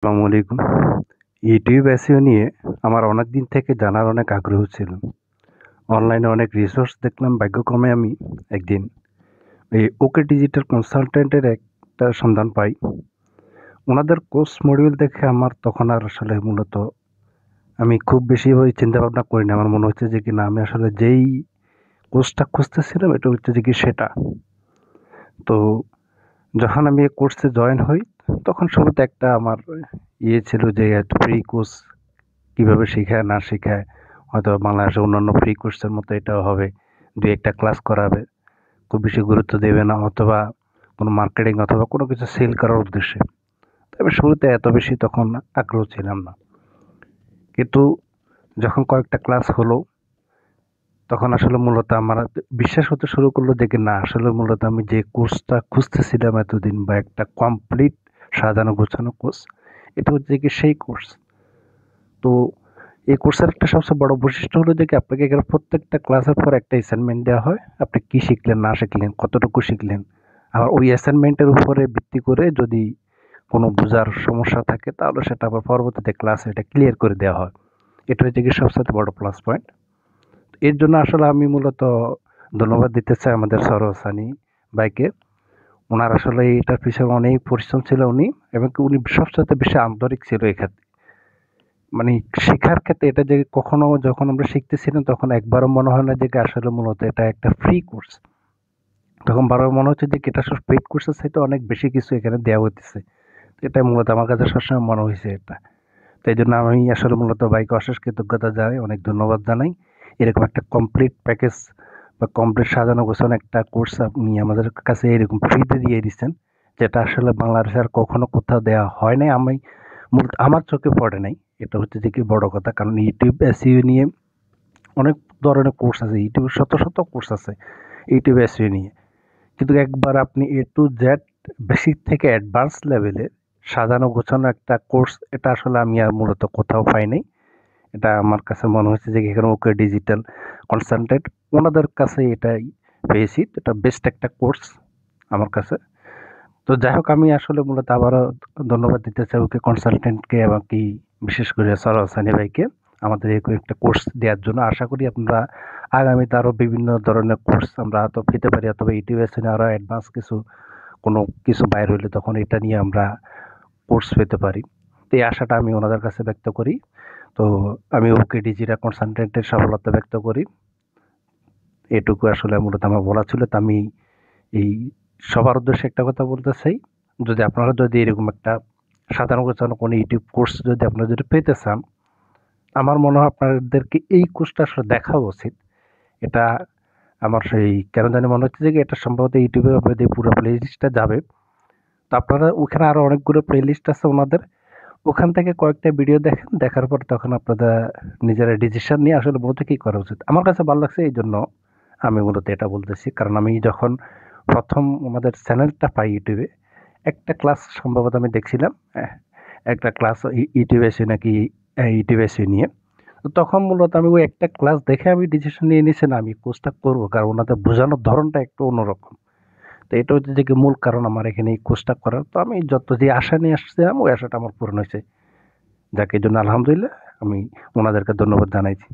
আসসালামু আলাইকুম। YouTube SEO নিয়ে আমার অনেকদিন থেকে জানার অনেক আগ্রহ ছিল। অনলাইনে অনেক রিসোর্স দেখলাম, ভাগ্যক্রমে আমি একদিন এই ওকে ডিজিটাল কনসালট্যান্টের একটা সন্ধান পাই। ওনাদের কোর্স মডিউল দেখে আমার তখন আর আসলে মূলত আমি খুব বেশি ওই চিন্তাভাবনা করি না। আমার মনে হচ্ছে যে কি না, আমি আসলে যেই কোর্সটা খুঁজতেছিলাম এটা হচ্ছে যে কি সেটা। তো যখন আমি এই কোর্সে জয়েন হই, তখন শুরুতে একটা আমার ছিল যে ফ্রি কোর্স কিভাবে শেখায় না শেখায়, হয়তো বাংলাদেশের অন্যান্য ফ্রি কোর্সের মতো এটাও হবে, দুই একটা ক্লাস করাবে, খুব বেশি গুরুত্ব দেবে না, অথবা কোনো মার্কেটিং অথবা কোনো কিছু সেল করার উদ্দেশ্যে। তবে শুরুতে এত বেশি তখন আগ্রহ ছিলাম না। কিন্তু যখন কয়েকটা ক্লাস হলো, তখন আসলে মূলত আমার বিশ্বাস হতে শুরু করলো যে কি না, আসলে মূলত আমি যে কোর্সটা খুঁজতেছিলাম এতদিন, বা একটা কমপ্লিট সাজানো গোছানো কোর্স, এটা হচ্ছে কি সেই কোর্স। তো এই কোর্সের একটা সবচেয়ে বড় বৈশিষ্ট্য হলো যে কি, আপনাকে এখানে প্রত্যেকটা ক্লাসের পর একটা অ্যাসাইনমেন্ট দেওয়া হয়। আপনি কি শিখলেন না শিখলেন, কতটুকু শিখলেন, আবার ওই অ্যাসাইনমেন্টের উপরে ভিত্তি করে যদি কোনো বোঝার সমস্যা থাকে, তাহলে সেটা আবার পরবর্তীতে ক্লাসে এটা ক্লিয়ার করে দেওয়া হয়। এটা হচ্ছে কি সবচেয়ে বড় প্লাস পয়েন্ট। এর জন্য আসলে আমি মূলত ধন্যবাদ দিতে চাই আমাদের সরোজ সানি ভাইকে। ওনার আসলে এটার পিছনে অনেক পরিশ্রম ছিল উনি, এবং উনি সবচেয়ে বেশি আন্তরিক ছিল এক্ষেত্রে। মানে শেখার ক্ষেত্রে এটা যে কখনো যখন আমরা শিখতেছিলাম, তখন একবারও মনে হয় না যে আসলে মূলত এটা একটা ফ্রি কোর্স। তখন বারবার মনে হচ্ছে যে এটা আসলে পেইড কোর্সের চাইতে অনেক বেশি কিছু এখানে দেওয়া হইতেছে। এটা মূলত আমার কাছে সবসময় মনে হয়েছে এটা। তাই জন্য আমি আসলে মূলত ভাইকে অশেষ কৃতজ্ঞতা জানাই, অনেক ধন্যবাদ জানাই। এরকম একটা কমপ্লিট প্যাকেজ বা কমপ্লিট সাজানো গোছানো একটা কোর্স আপনি আমাদের কাছে এরকম ফ্রিতে দিয়ে দিচ্ছেন, যেটা আসলে বাংলাদেশে আর কখনো কোথাও দেওয়া হয় নাই। আমি মূলত আমার চোখে পড়ে নাই। এটা হচ্ছে যে কি বড় কথা, কারণ ইউটিউব এসইও নিয়ে অনেক ধরনের কোর্স আছে, ইউটিউবে শত শত কোর্স আছে ইউটিউব এসইও নিয়ে। কিন্তু একবার আপনি এ টু জেড বেসিক থেকে অ্যাডভান্স লেভেলে সাজানো গোছানো একটা কোর্স, এটা আসলে আমি আর মূলত কোথাও পাই নাই। এটা আমার কাছে মনে হচ্ছে যে এখানে ওকে ডিজিটাল কনসালটেন্ট, ওনাদের কাছে এটাই পেয়েছি। এটা বেস্ট একটা কোর্স আমার কাছে। তো যাই হোক, আমি আসলে মূলত আবারও ধন্যবাদ দিতে চাই ওকে কনসালটেন্টকে, এবং কি বিশেষ করে সরোজ সানি ভাইকে আমাদের এই একটা কোর্স দেওয়ার জন্য। আশা করি আমরা আগামীতে আরও বিভিন্ন ধরনের কোর্স আমরা হয়তো পেতে পারি, অথবা ইউটিউবে আরও অ্যাডভান্স কিছু কোনো কিছু বাইর হইলে তখন এটা নিয়ে আমরা কোর্স পেতে পারি। তো এই আশাটা আমি ওনাদের কাছে ব্যক্ত করি। তো আমি ওকে ডিজিটাল কনসালটেন্টের সফলতা ব্যক্ত করি। এটুকু আসলে মূলত আমার বলা ছিল। তো আমি এই সবার উদ্দেশ্যে একটা কথা বলতে চাই, যদি আপনারা যদি এরকম একটা সাধারণ গোছানো কোনো ইউটিউব কোর্স যদি আপনারা যদি পেতে চান, আমার মনে হয় আপনাদেরকে এই কোর্সটা আসলে দেখা উচিত। এটা আমার সেই কেন জানি মনে হচ্ছে যে এটা সম্ভবত ইউটিউবে আপনাদের পুরো প্লে লিস্টটা যাবে। তো আপনারা ওখানে আরও অনেকগুলো প্লে লিস্ট আছে ওনাদের, ওখান থেকে কয়েকটা ভিডিও দেখেন, দেখার পর তখন আপনারা নিজেরা ডিসিশন নিয়ে আসলে মূলত কী করা উচিত। আমার কাছে ভালো লাগছে, এই জন্য আমি মূলত এটা বলতেছি। কারণ আমি যখন প্রথম আমাদের চ্যানেলটা পাই ইউটিউবে, একটা ক্লাস সম্ভবত আমি দেখছিলাম, একটা ক্লাস ইউটিউবে এসে নাকি ইউটিউবে এসে নিয়ে। তো তখন মূলত আমি ওই একটা ক্লাস দেখে আমি ডিসিশন নিয়ে নিয়েছি না, আমি কোর্সটা করবো, কারণ ওনাদের বোঝানোর ধরনটা একটু অন্যরকম। তো এটা হচ্ছে যে কি মূল কারণ আমার এখানে এই কোর্সটা করার। তো আমি যত যে আশা নিয়ে আসছিলাম, ওই আশাটা আমার পূরণ হয়েছে। যাকে জন্য আলহামদুলিল্লাহ আমি ওনাদেরকে ধন্যবাদ জানাইছি।